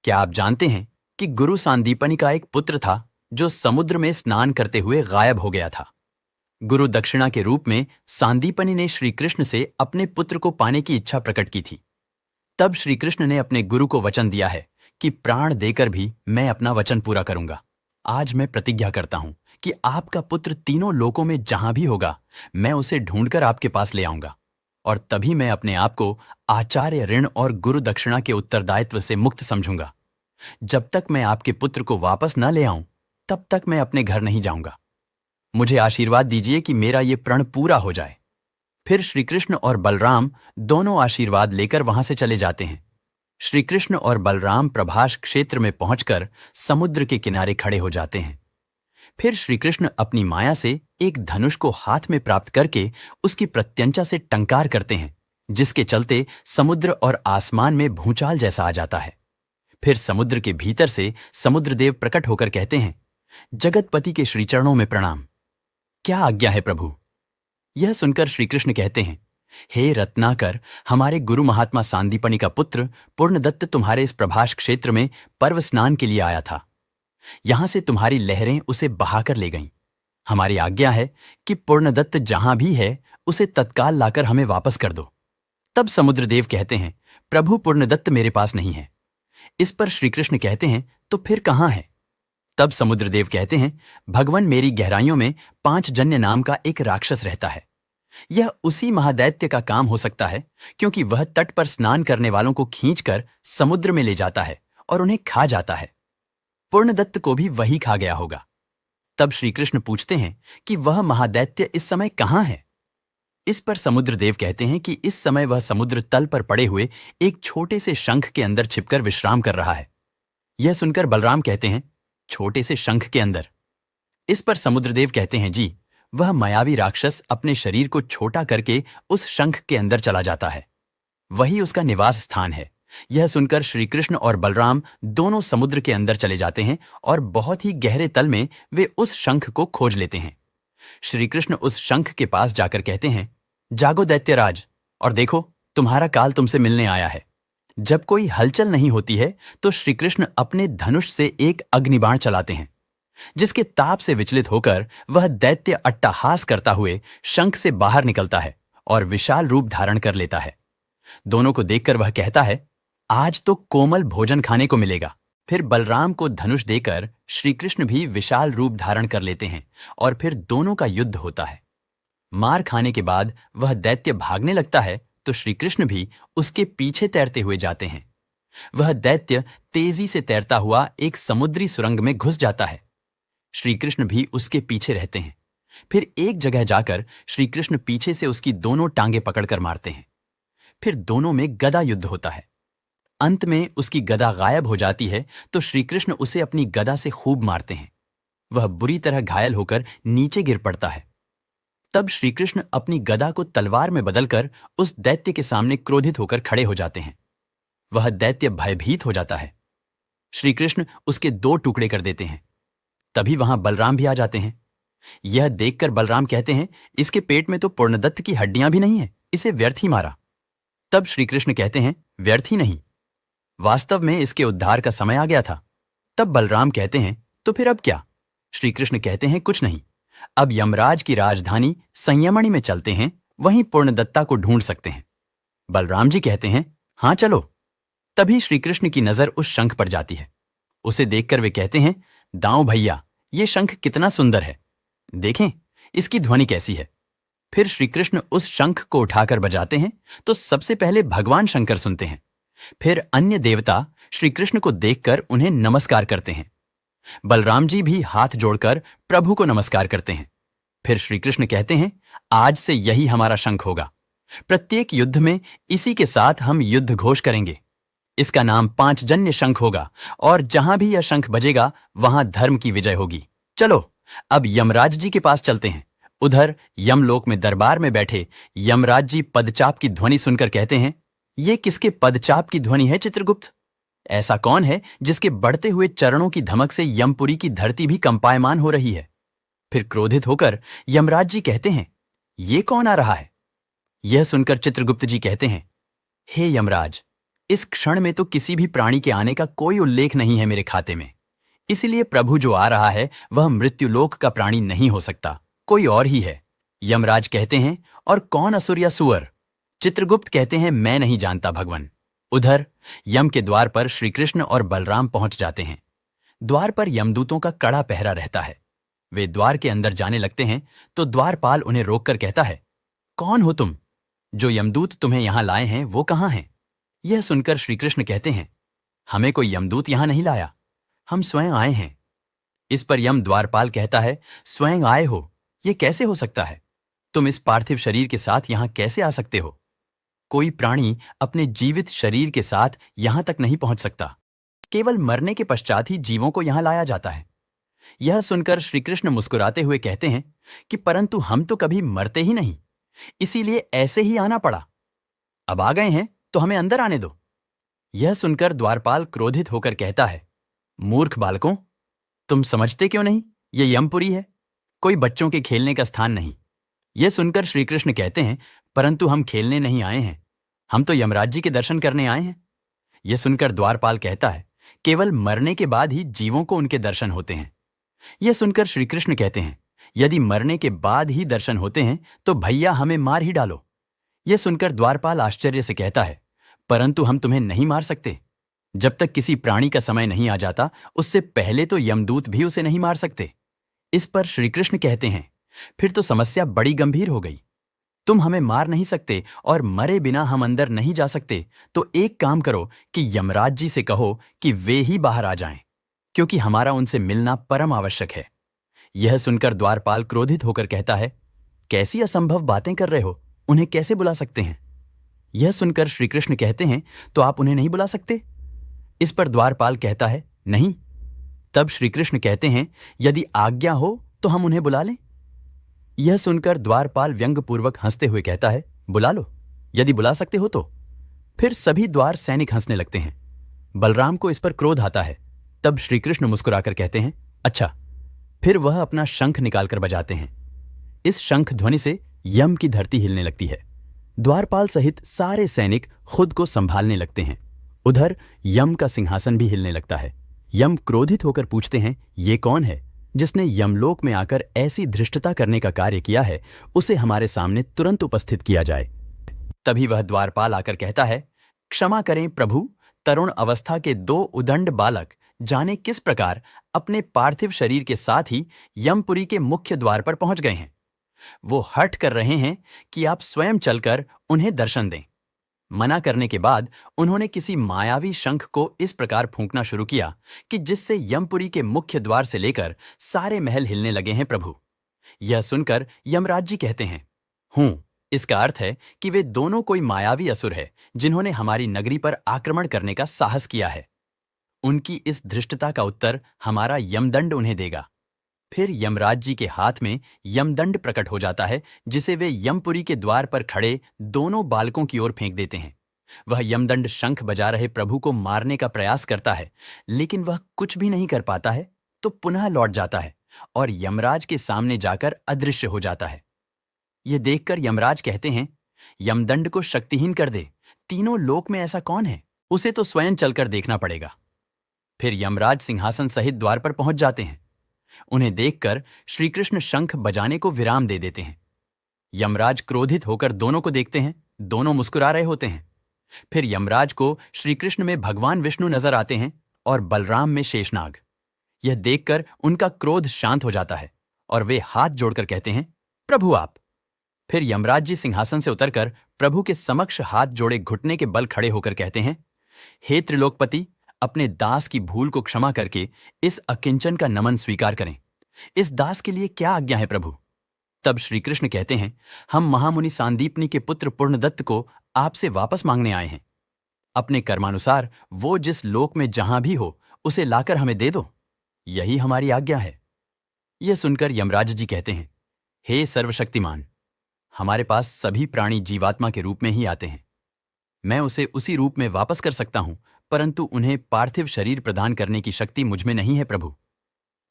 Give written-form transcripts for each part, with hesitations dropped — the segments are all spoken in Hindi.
क्या आप जानते हैं कि गुरु सांदीपनि का एक पुत्र था जो समुद्र में स्नान करते हुए गायब हो गया था। गुरु दक्षिणा के रूप में सांदीपनि ने श्री कृष्ण से अपने पुत्र को पाने की इच्छा प्रकट की थी। तब श्री कृष्ण ने अपने गुरु को वचन दिया है कि प्राण देकर भी मैं अपना वचन पूरा करूंगा। आज मैं प्रतिज्ञा करता हूं कि आपका पुत्र तीनों लोकों में जहां भी होगा, मैं उसे ढूंढकर आपके पास ले आऊंगा, और तभी मैं अपने आप को आचार्य ऋण और गुरु दक्षिणा के उत्तरदायित्व से मुक्त समझूंगा। जब तक मैं आपके पुत्र को वापस न ले आऊं, तब तक मैं अपने घर नहीं जाऊंगा। मुझे आशीर्वाद दीजिए कि मेरा ये प्रण पूरा हो जाए। फिर श्री कृष्ण और बलराम दोनों आशीर्वाद लेकर वहां से चले जाते हैं। श्री कृष्ण और बलराम प्रभास क्षेत्र में पहुंचकर समुद्र के किनारे खड़े हो जाते हैं। फिर श्री कृष्ण अपनी माया से एक धनुष को हाथ में प्राप्त करके उसकी प्रत्यंचा से टंकार करते हैं, जिसके चलते समुद्र और आसमान में भूचाल जैसा आ जाता है। फिर समुद्र के भीतर से समुद्रदेव प्रकट होकर कहते हैं, जगतपति के श्री चरणों में प्रणाम। क्या आज्ञा है प्रभु? यह सुनकर श्री कृष्ण कहते हैं, हे रत्नाकर, हमारे गुरु महात्मा सांदीपनि का पुत्र पूर्णदत्त तुम्हारे इस प्रभास क्षेत्र में पर्व स्नान के लिए आया था। यहां से तुम्हारी लहरें उसे बहाकर ले गईं। हमारी आज्ञा है कि पूर्णदत्त जहां भी है उसे तत्काल लाकर हमें वापस कर दो। तब समुद्रदेव कहते हैं, प्रभु पूर्णदत्त मेरे पास नहीं है। इस पर श्री कृष्ण कहते हैं, तो फिर कहां है? तब समुद्रदेव कहते हैं, भगवान, मेरी गहराइयों में पांचजन्य नाम का एक राक्षस रहता है। यह उसी महादैत्य का काम हो सकता है, क्योंकि वह तट पर स्नान करने वालों को खींचकर समुद्र में ले जाता है और उन्हें खा जाता है। पूर्णदत्त को भी वही खा गया होगा। तब श्री कृष्ण पूछते हैं कि वह महादैत्य इस समय कहां है? इस पर समुद्रदेव कहते हैं कि इस समय वह समुद्र तल पर पड़े हुए एक छोटे से शंख के अंदर छिपकर विश्राम कर रहा है। यह सुनकर बलराम कहते हैं, छोटे से शंख के अंदर? इस पर समुद्रदेव कहते हैं, जी, वह मायावी राक्षस अपने शरीर को छोटा करके उस शंख के अंदर चला जाता है। वही उसका निवास स्थान है। यह सुनकर श्री कृष्ण और बलराम दोनों समुद्र के अंदर चले जाते हैं और बहुत ही गहरे तल में वे उस शंख को खोज लेते हैं। श्री कृष्ण उस शंख के पास जाकर कहते हैं, जागो दैत्यराज, और देखो, तुम्हारा काल तुमसे मिलने आया है। जब कोई हलचल नहीं होती है तो श्री कृष्ण अपने धनुष से एक अग्निबाण चलाते हैं, जिसके ताप से विचलित होकर वह दैत्य अट्टहास करता हुए शंख से बाहर निकलता है और विशाल रूप धारण कर लेता है। दोनों को देखकर वह कहता है, आज तो कोमल भोजन खाने को मिलेगा। फिर बलराम को धनुष देकर श्री कृष्ण भी विशाल रूप धारण कर लेते हैं और फिर दोनों का युद्ध होता है। मार खाने के बाद वह दैत्य भागने लगता है तो श्री कृष्ण भी उसके पीछे तैरते हुए जाते हैं। वह दैत्य तेजी से तैरता हुआ एक समुद्री सुरंग में घुस जाता है। श्री कृष्ण भी उसके पीछे रहते हैं। फिर एक जगह जाकर श्री कृष्ण पीछे से उसकी दोनों टांगे पकड़कर मारते हैं। फिर दोनों में गदा युद्ध होता है। अंत में उसकी गदा गायब हो जाती है तो श्री कृष्ण उसे अपनी गदा से खूब मारते हैं। वह बुरी तरह घायल होकर नीचे गिर पड़ता है। तब श्री कृष्ण अपनी गदा को तलवार में बदलकर उस दैत्य के सामने क्रोधित होकर खड़े हो जाते हैं। वह दैत्य भयभीत हो जाता है। श्री कृष्ण उसके दो टुकड़े कर देते हैं। तभी वहां बलराम भी आ जाते हैं। यह देखकर बलराम कहते हैं, इसके पेट में तो पूर्णदत्त की हड्डियां भी नहीं है, इसे व्यर्थ ही मारा। तब श्री कृष्ण कहते हैं, व्यर्थ ही नहीं, वास्तव में इसके उद्धार का समय आ गया था। तब बलराम कहते हैं, तो फिर अब क्या? श्री कृष्ण कहते हैं, कुछ नहीं, अब यमराज की राजधानी संयमणि में चलते हैं, वहीं पूर्णदत्ता को ढूंढ सकते हैं। बलराम जी कहते हैं, हां चलो। तभी श्री कृष्ण की नजर उस शंख पर जाती है। उसे देखकर वे कहते हैं, दाऊं भैया, ये शंख कितना सुंदर है, देखें इसकी ध्वनि कैसी है। फिर श्री कृष्ण उस शंख को उठाकर बजाते हैं तो सबसे पहले भगवान शंकर सुनते हैं। फिर अन्य देवता श्री कृष्ण को देखकर उन्हें नमस्कार करते हैं। बलराम जी भी हाथ जोड़कर प्रभु को नमस्कार करते हैं। फिर श्री कृष्ण कहते हैं, आज से यही हमारा शंख होगा। प्रत्येक युद्ध में इसी के साथ हम युद्ध घोष करेंगे। इसका नाम पांचजन्य शंख होगा और जहां भी यह शंख बजेगा वहां धर्म की विजय होगी। चलो अब यमराज जी के पास चलते हैं। उधर यमलोक में दरबार में बैठे यमराज जी पदचाप की ध्वनि सुनकर कहते हैं, ये किसके पदचाप की ध्वनि है चित्रगुप्त? ऐसा कौन है जिसके बढ़ते हुए चरणों की धमक से यमपुरी की धरती भी कंपायमान हो रही है? फिर क्रोधित होकर यमराज जी कहते हैं, ये कौन आ रहा है? यह सुनकर चित्रगुप्त जी कहते हैं, हे यमराज, इस क्षण में तो किसी भी प्राणी के आने का कोई उल्लेख नहीं है मेरे खाते में। इसीलिए प्रभु जो आ रहा है वह मृत्युलोक का प्राणी नहीं हो सकता, कोई और ही है। यमराज कहते हैं, और कौन असुर या सुअर? चित्रगुप्त कहते हैं, मैं नहीं जानता भगवान। उधर यम के द्वार पर श्री कृष्ण और बलराम पहुंच जाते हैं। द्वार पर यमदूतों का कड़ा पहरा रहता है। वे द्वार के अंदर जाने लगते हैं तो द्वारपाल उन्हें रोककर कहता है, कौन हो तुम? जो यमदूत तुम्हें यहां लाए हैं वो कहां हैं? यह सुनकर श्री कृष्ण कहते हैं, हमें कोई यमदूत यहां नहीं लाया, हम स्वयं आए हैं। इस पर यम द्वारपाल कहता है, स्वयं आए हो, यह कैसे हो सकता है? तुम इस पार्थिव शरीर के साथ यहां कैसे आ सकते हो? कोई प्राणी अपने जीवित शरीर के साथ यहां तक नहीं पहुंच सकता। केवल मरने के पश्चात ही जीवों को यहां लाया जाता है। यह सुनकर श्री कृष्ण मुस्कुराते हुए कहते हैं कि परंतु हम तो कभी मरते ही नहीं, इसीलिए ऐसे ही आना पड़ा। अब आ गए हैं तो हमें अंदर आने दो। यह सुनकर द्वारपाल क्रोधित होकर कहता है, मूर्ख बालकों, तुम समझते क्यों नहीं? यह यमपुरी है, कोई बच्चों के खेलने का स्थान नहीं। यह सुनकर श्री कृष्ण कहते हैं, परंतु हम खेलने नहीं आए हैं, हम तो यमराज जी के दर्शन करने आए हैं। यह सुनकर द्वारपाल कहता है, केवल मरने के बाद ही जीवों को उनके दर्शन होते हैं। यह सुनकर श्री कृष्ण कहते हैं, यदि मरने के बाद ही दर्शन होते हैं तो भैया हमें मार ही डालो। यह सुनकर द्वारपाल आश्चर्य से कहता है, परंतु हम तुम्हें नहीं मार सकते। जब तक किसी प्राणी का समय नहीं आ जाता उससे पहले तो यमदूत भी उसे नहीं मार सकते। इस पर श्री कृष्ण कहते हैं, फिर तो समस्या बड़ी गंभीर हो गई। तुम हमें मार नहीं सकते और मरे बिना हम अंदर नहीं जा सकते, तो एक काम करो कि यमराज जी से कहो कि वे ही बाहर आ जाएं, क्योंकि हमारा उनसे मिलना परम आवश्यक है। यह सुनकर द्वारपाल क्रोधित होकर कहता है, कैसी असंभव बातें कर रहे हो, उन्हें कैसे बुला सकते हैं? यह सुनकर श्री कृष्ण कहते हैं, तो आप उन्हें नहीं बुला सकते? इस पर द्वारपाल कहता है, नहीं। तब श्री कृष्ण कहते हैं, यदि आज्ञा हो तो हम उन्हें बुला लें। यह सुनकर द्वारपाल व्यंग्यपूर्वक हंसते हुए कहता है, बुला लो, यदि बुला सकते हो तो। फिर सभी द्वार सैनिक हंसने लगते हैं। बलराम को इस पर क्रोध आता है। तब श्री कृष्ण मुस्कुराकर कहते हैं, अच्छा। फिर वह अपना शंख निकालकर बजाते हैं। इस शंख ध्वनि से यम की धरती हिलने लगती है। द्वारपाल सहित सारे सैनिक खुद को संभालने लगते हैं। उधर यम का सिंहासन भी हिलने लगता है। यम क्रोधित होकर पूछते हैं, ये कौन है जिसने यमलोक में आकर ऐसी धृष्टता करने का कार्य किया है? उसे हमारे सामने तुरंत उपस्थित किया जाए। तभी वह द्वारपाल आकर कहता है, क्षमा करें प्रभु, तरुण अवस्था के 2 उदंड बालक जाने किस प्रकार अपने पार्थिव शरीर के साथ ही यमपुरी के मुख्य द्वार पर पहुंच गए हैं। वो हठ कर रहे हैं कि आप स्वयं चलकर उन्हें दर्शन दें। मना करने के बाद उन्होंने किसी मायावी शंख को इस प्रकार फूंकना शुरू किया कि जिससे यमपुरी के मुख्य द्वार से लेकर सारे महल हिलने लगे हैं। प्रभु, यह सुनकर यमराज जी कहते हैं, इसका अर्थ है कि वे दोनों कोई मायावी असुर है जिन्होंने हमारी नगरी पर आक्रमण करने का साहस किया है। उनकी इस धृष्टता का उत्तर हमारा यमदंड उन्हें देगा। फिर यमराज जी के हाथ में यमदंड प्रकट हो जाता है, जिसे वे यमपुरी के द्वार पर खड़े दोनों बालकों की ओर फेंक देते हैं। वह यमदंड शंख बजा रहे प्रभु को मारने का प्रयास करता है, लेकिन वह कुछ भी नहीं कर पाता है, तो पुनः लौट जाता है और यमराज के सामने जाकर अदृश्य हो जाता है। यह देखकर यमराज कहते हैं, यमदंड को शक्तिहीन कर दे। तीनों लोक में ऐसा कौन है? उसे तो स्वयं चलकर देखना पड़ेगा। फिर यमराज सिंहासन सहित द्वार पर पहुंच जाते हैं। उन्हें देखकर श्री कृष्ण शंख बजाने को विराम दे देते हैं। यमराज क्रोधित होकर दोनों को देखते हैं। दोनों मुस्कुरा रहे होते हैं। फिर यमराज को श्री कृष्ण में भगवान विष्णु नजर आते हैं और बलराम में शेषनाग। यह देखकर उनका क्रोध शांत हो जाता है और वे हाथ जोड़कर कहते हैं, प्रभु आप। फिर यमराज जी सिंहासन से उतरकर प्रभु के समक्ष हाथ जोड़े घुटने के बल खड़े होकर कहते हैं, हे त्रिलोकपति, अपने दास की भूल को क्षमा करके इस अकिंचन का नमन स्वीकार करें। इस दास के लिए क्या आज्ञा है प्रभु? तब श्री कृष्ण कहते हैं, हम महामुनि सांदीपनी के पुत्र पूर्णदत्त को आपसे वापस मांगने आए हैं। अपने कर्मानुसार वो जिस लोक में जहां भी हो उसे लाकर हमें दे दो, यही हमारी आज्ञा है। यह सुनकर यमराज जी कहते हैं, हे सर्वशक्तिमान, हमारे पास सभी प्राणी जीवात्मा के रूप में ही आते हैं। मैं उसे उसी रूप में वापस कर सकता हूं, परंतु उन्हें पार्थिव शरीर प्रदान करने की शक्ति मुझमें नहीं है प्रभु।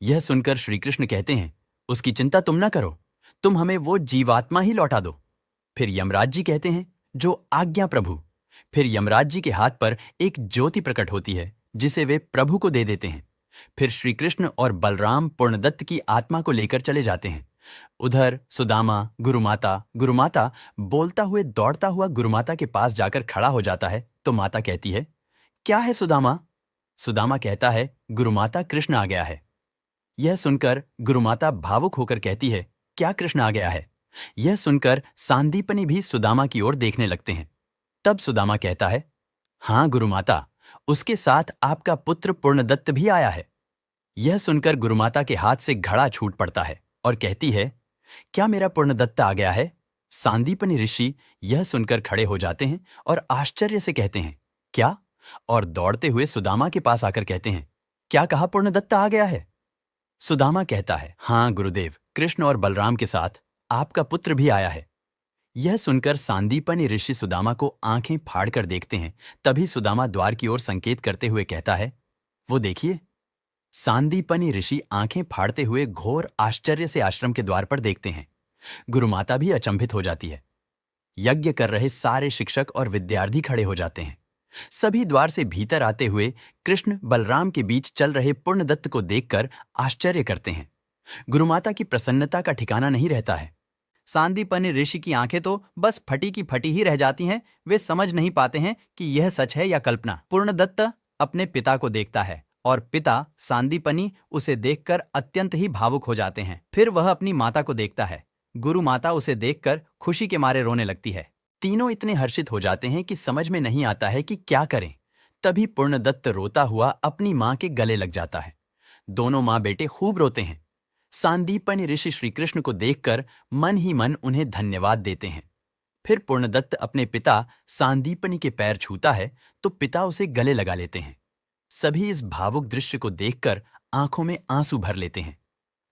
यह सुनकर श्री कृष्ण कहते हैं, उसकी चिंता तुम न करो, तुम हमें वो जीवात्मा ही लौटा दो। फिर यमराज जी कहते हैं, जो आज्ञा प्रभु। फिर यमराज जी के हाथ पर एक ज्योति प्रकट होती है जिसे वे प्रभु को दे देते हैं। फिर श्री कृष्ण और बलराम पूर्णदत्त की आत्मा को लेकर चले जाते हैं। उधर सुदामा गुरुमाता बोलता हुए दौड़ता हुआ गुरुमाता के पास जाकर खड़ा हो जाता है तो माता कहती है, क्या है सुदामा? सुदामा कहता है, गुरुमाता कृष्ण आ गया है। यह सुनकर गुरुमाता भावुक होकर कहती है, क्या कृष्ण आ गया है? यह सुनकर सांदीपनि भी सुदामा की ओर देखने लगते हैं। तब सुदामा कहता है, हाँ गुरुमाता, उसके साथ आपका पुत्र पूर्णदत्त भी आया है। यह सुनकर गुरुमाता के हाथ से घड़ा छूट पड़ता है और कहती है, क्या मेरा पूर्णदत्त आ गया है? सांदीपनि ऋषि यह सुनकर खड़े हो जाते हैं और आश्चर्य से कहते हैं, क्या? और दौड़ते हुए सुदामा के पास आकर कहते हैं, क्या कहा पूर्णदत्त आ गया है? सुदामा कहता है, हाँ गुरुदेव, कृष्ण और बलराम के साथ आपका पुत्र भी आया है। यह सुनकर सांदीपनि ऋषि सुदामा को आंखें फाड़कर देखते हैं। तभी सुदामा द्वार की ओर संकेत करते हुए कहता है, वो देखिए। सांदीपनि ऋषि आंखें फाड़ते हुए घोर आश्चर्य से आश्रम के द्वार पर देखते हैं। गुरुमाता भी अचंभित हो जाती है। यज्ञ कर रहे सारे शिक्षक और विद्यार्थी खड़े हो जाते हैं। सभी द्वार से भीतर आते हुए कृष्ण बलराम के बीच चल रहे पूर्णदत्त को देखकर आश्चर्य करते हैं। गुरुमाता की प्रसन्नता का ठिकाना नहीं रहता है। सांदीपनि ऋषि की आंखें तो बस फटी की फटी ही रह जाती हैं। वे समझ नहीं पाते हैं कि यह सच है या कल्पना। पूर्णदत्त अपने पिता को देखता है और पिता सांदीपनि उसे देखकर अत्यंत ही भावुक हो जाते हैं। फिर वह अपनी माता को देखता है। गुरु माता उसे देखकर खुशी के मारे रोने लगती है। तीनों इतने हर्षित हो जाते हैं कि समझ में नहीं आता है कि क्या करें। तभी पूर्णदत्त रोता हुआ अपनी मां के गले लग जाता है। दोनों मां बेटे खूब रोते हैं। सांदीपनि ऋषि श्री कृष्ण को देखकर मन ही मन उन्हें धन्यवाद देते हैं। फिर पूर्णदत्त अपने पिता सांदीपनि के पैर छूता है तो पिता उसे गले लगा लेते हैं। सभी इस भावुक दृश्य को देखकर आंखों में आंसू भर लेते हैं।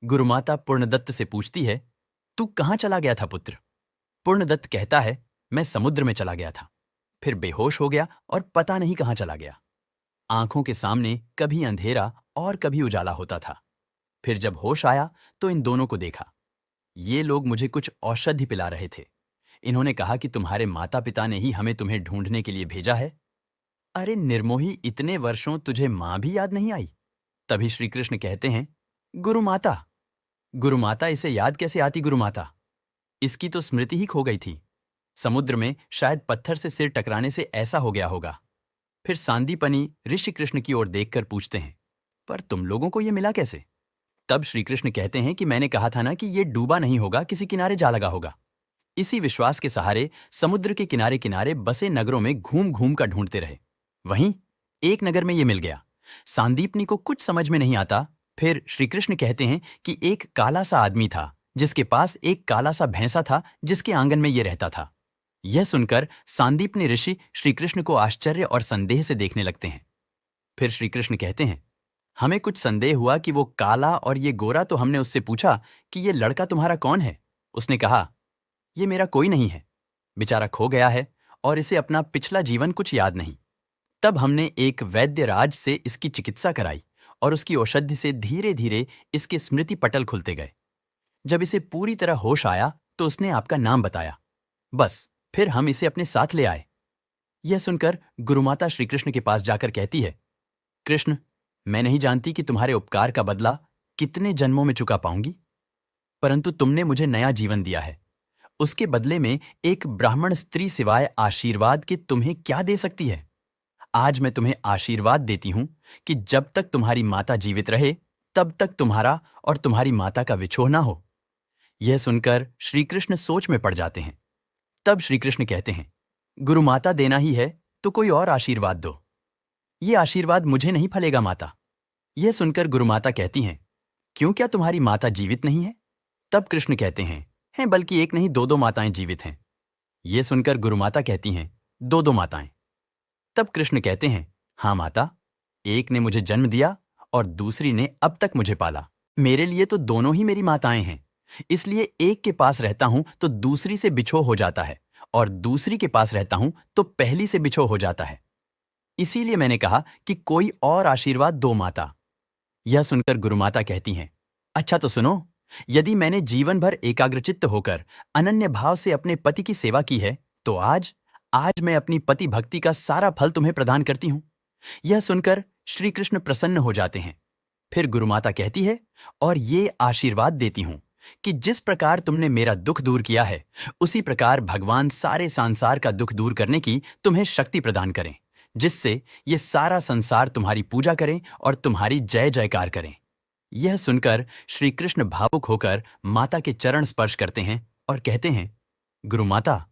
गुरुमाता पूर्णदत्त से पूछती है, तू कहां चला गया था पुत्र? पूर्णदत्त कहता है, मैं समुद्र में चला गया था, फिर बेहोश हो गया और पता नहीं कहां चला गया। आंखों के सामने कभी अंधेरा और कभी उजाला होता था। फिर जब होश आया तो इन दोनों को देखा। ये लोग मुझे कुछ औषधि पिला रहे थे। इन्होंने कहा कि तुम्हारे माता पिता ने ही हमें तुम्हें ढूंढने के लिए भेजा है। अरे निर्मोही, इतने वर्षों तुझे मां भी याद नहीं आई? तभी श्री कृष्ण कहते हैं, गुरुमाता। गुरुमाता, इसे याद कैसे आती गुरुमाता? इसकी तो स्मृति ही खो गई थी। समुद्र में शायद पत्थर से सिर टकराने से ऐसा हो गया होगा। फिर सांदीपनि ऋषि कृष्ण की ओर देखकर पूछते हैं, पर तुम लोगों को यह मिला कैसे? तब श्री कृष्ण कहते हैं कि मैंने कहा था ना कि यह डूबा नहीं होगा, किसी किनारे जा लगा होगा। इसी विश्वास के सहारे समुद्र के किनारे किनारे बसे नगरों में घूम घूम कर ढूंढते रहे। वहीं एक नगर में यह मिल गया। सांदीपनि को कुछ समझ में नहीं आता। फिर श्री कृष्ण कहते हैं कि एक काला सा आदमी था जिसके पास एक काला सा भैंसा था जिसके आंगन में यह रहता था। यह सुनकर सांदीपनि ऋषि श्री कृष्ण को आश्चर्य और संदेह से देखने लगते हैं। फिर श्री कृष्ण कहते हैं, हमें कुछ संदेह हुआ कि वो काला और ये गोरा, तो हमने उससे पूछा कि ये लड़का तुम्हारा कौन है? उसने कहा, ये मेरा कोई नहीं है, बेचारा खो गया है और इसे अपना पिछला जीवन कुछ याद नहीं। तब हमने एक वैद्य राज से इसकी चिकित्सा कराई और उसकी औषधि से धीरे धीरे इसके स्मृति पटल खुलते गए। जब इसे पूरी तरह होश आया तो उसने आपका नाम बताया। बस फिर हम इसे अपने साथ ले आए। यह सुनकर गुरुमाता श्री कृष्ण के पास जाकर कहती है, कृष्ण, मैं नहीं जानती कि तुम्हारे उपकार का बदला कितने जन्मों में चुका पाऊंगी, परंतु तुमने मुझे नया जीवन दिया है। उसके बदले में एक ब्राह्मण स्त्री सिवाय आशीर्वाद के तुम्हें क्या दे सकती है? आज मैं तुम्हें आशीर्वाद देती हूं कि जब तक तुम्हारी माता जीवित रहे तब तक तुम्हारा और तुम्हारी माता का विछोह ना हो। यह सुनकर श्री कृष्ण सोच में पड़ जाते हैं। तब श्री कृष्ण कहते हैं, गुरुमाता देना ही है तो कोई और आशीर्वाद दो। ये आशीर्वाद मुझे नहीं फलेगा माता। यह सुनकर गुरुमाता कहती हैं, क्यों, क्या तुम्हारी माता जीवित नहीं है? तब कृष्ण कहते हैं बल्कि एक नहीं, दो दो माताएं जीवित हैं। यह सुनकर गुरुमाता कहती हैं, दो दो माताएं। तब कृष्ण कहते हैं, हाँ माता, एक ने मुझे जन्म दिया और दूसरी ने अब तक मुझे पाला। मेरे लिए तो दोनों ही मेरी माताएं हैं, इसलिए एक के पास रहता हूं तो दूसरी से बिछो हो जाता है और दूसरी के पास रहता हूं तो पहली से बिछो हो जाता है। इसीलिए मैंने कहा कि कोई और आशीर्वाद दो माता। यह सुनकर गुरुमाता कहती हैं, अच्छा तो सुनो, यदि मैंने जीवन भर एकाग्रचित्त होकर अनन्य भाव से अपने पति की सेवा की है तो आज आज मैं अपनी पति भक्ति का सारा फल तुम्हें प्रदान करती हूं। यह सुनकर श्री कृष्ण प्रसन्न हो जाते हैं। फिर गुरुमाता कहती है, और ये आशीर्वाद देती हूं कि जिस प्रकार तुमने मेरा दुख दूर किया है, उसी प्रकार भगवान सारे संसार का दुख दूर करने की तुम्हें शक्ति प्रदान करें, जिससे ये सारा संसार तुम्हारी पूजा करें और तुम्हारी जय जयकार करें। यह सुनकर श्री कृष्ण भावुक होकर माता के चरण स्पर्श करते हैं और कहते हैं, गुरु माता,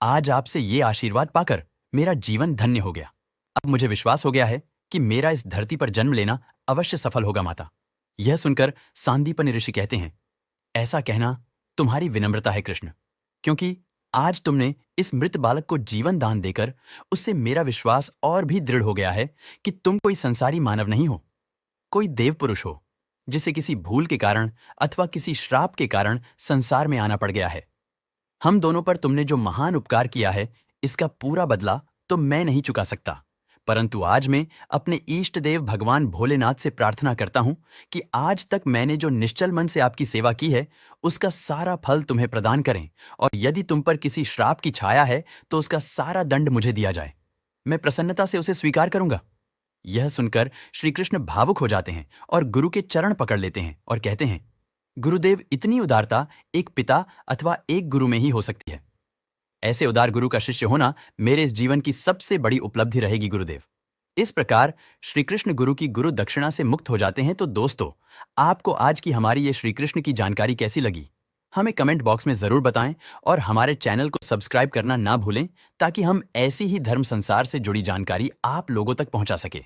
आज आपसे ये आशीर्वाद पाकर मेरा जीवन धन्य हो गया। अब मुझे विश्वास हो गया है कि मेरा इस धरती पर जन्म लेना अवश्य सफल होगा माता। यह सुनकर सांदीपनि ऋषि कहते हैं, ऐसा कहना तुम्हारी विनम्रता है कृष्ण, क्योंकि आज तुमने इस मृत बालक को जीवन दान देकर उससे मेरा विश्वास और भी दृढ़ हो गया है कि तुम कोई संसारी मानव नहीं हो, कोई देव पुरुष हो, जिसे किसी भूल के कारण अथवा किसी श्राप के कारण संसार में आना पड़ गया है। हम दोनों पर तुमने जो महान उपकार किया है, इसका पूरा बदला तो मैं नहीं चुका सकता, परंतु आज मैं अपने इष्ट देव भगवान भोलेनाथ से प्रार्थना करता हूं कि आज तक मैंने जो निश्चल मन से आपकी सेवा की है, उसका सारा फल तुम्हें प्रदान करें, और यदि तुम पर किसी श्राप की छाया है तो उसका सारा दंड मुझे दिया जाए। मैं प्रसन्नता से उसे स्वीकार करूंगा। यह सुनकर श्री कृष्ण भावुक हो जाते हैं और गुरु के चरण पकड़ लेते हैं और कहते हैं, गुरुदेव, इतनी उदारता एक पिता अथवा एक गुरु में ही हो सकती है। ऐसे उदार गुरु का शिष्य होना मेरे इस जीवन की सबसे बड़ी उपलब्धि रहेगी गुरुदेव। इस प्रकार श्री कृष्ण गुरु की गुरु दक्षिणा से मुक्त हो जाते हैं। तो दोस्तों, आपको आज की हमारी ये श्री कृष्ण की जानकारी कैसी लगी, हमें कमेंट बॉक्स में जरूर बताएं, और हमारे चैनल को सब्सक्राइब करना ना भूलें, ताकि हम ऐसी ही धर्म संसार से जुड़ी जानकारी आप लोगों तक पहुंचा सके।